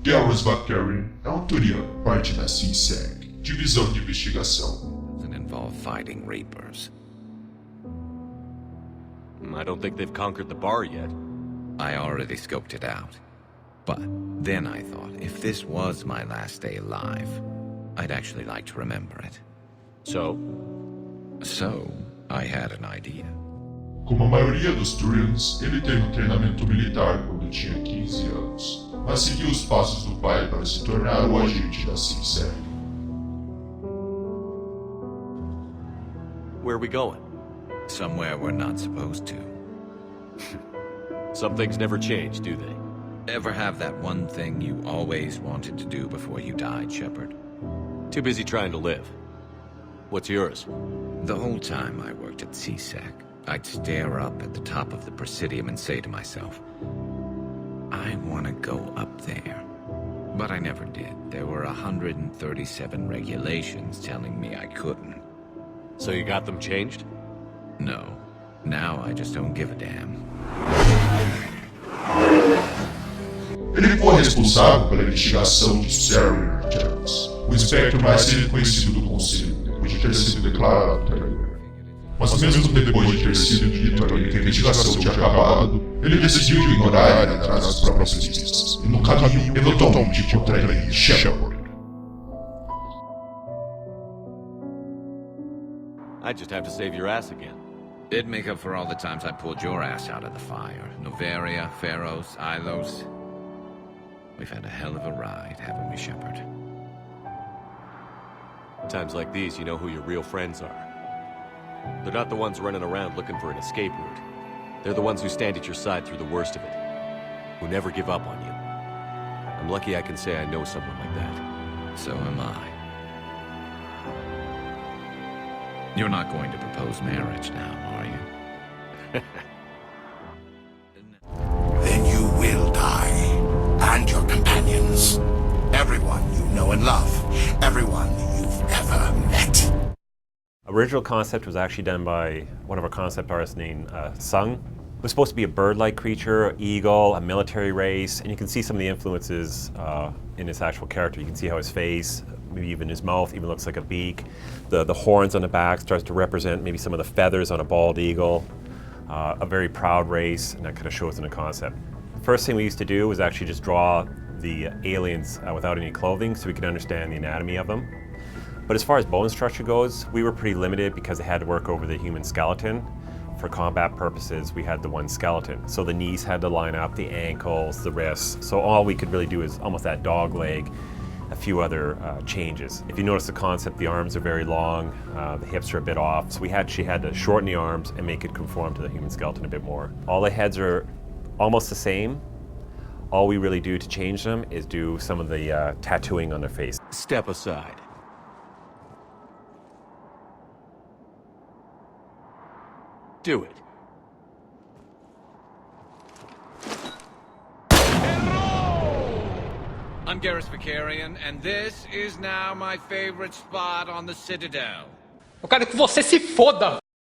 Garrus Vakarian é um Turiano, parte da CISEC, Divisão de Investigação. Doesn't involve fighting reapers. I don't think they've conquered the bar yet. I already scoped it out. But then I thought, if this was my last day alive, I'd actually like to remember it. So? So, I had an idea. Como a maioria dos Turians, ele teve um treinamento militar quando tinha 15 anos, mas seguiu os passos do pai para se tornar o agente da CISEC. Where are we going? Somewhere we're not supposed to. Some things never change, do they? Ever have that one thing you always wanted to do before you died, Shepard? Too busy trying to live. What's yours? The whole time I worked at CSEC, I'd stare up at the top of the Presidium and say to myself, I want to go up there. But I never did. There were 137 regulations telling me I couldn't. So you got them changed? No. Now I just don't give a damn. Ele foi responsável pela investigação de Serious, o espectro mais reconhecido do Conselho, depois de ter sido declarado traidor. Mas mesmo depois de ter sido dito a ele que a investigação tinha acabado, ele decidiu ignorar e ir atrás das próprias pistas, e no caminho, eventualmente encontraria Shepard. I just have to save your ass again. It'd make up for all the times I pulled your ass out of the fire. Noveria, Pharos, Ilos. We've had a hell of a ride, haven't we, Shepard? Times like these, you know who your real friends are. They're not the ones running around looking for an escape route. They're the ones who stand at your side through the worst of it. Who never give up on you. I'm lucky I can say I know someone like that. So am I. You're not going to propose marriage now, are you? Then you will die. And your companions. Everyone you know and love. Everyone you've ever met. Original concept was actually done by one of our concept artists named Sung. It was supposed to be a bird-like creature, eagle, a military race, and you can see some of the influences in his actual character. You can see how his face, maybe even his mouth, even looks like a beak. The horns on the back starts to represent maybe some of the feathers on a bald eagle. A very proud race, and that kind of shows in the concept. The first thing we used to do was actually just draw the aliens without any clothing so we could understand the anatomy of them. But as far as bone structure goes, we were pretty limited because they had to work over the human skeleton. For combat purposes, we had the one skeleton. So the knees had to line up, the ankles, the wrists. So all we could really do is almost that dog leg, a few other changes. If you notice the concept, the arms are very long, the hips are a bit off. So we actually had to shorten the arms and make it conform to the human skeleton a bit more. All the heads are almost the same. All we really do to change them is do some of the tattooing on their face. Step aside. Do it. I'm Garrus Vakarian, and this is now my favorite spot on the Citadel. Eu quero que você se foda!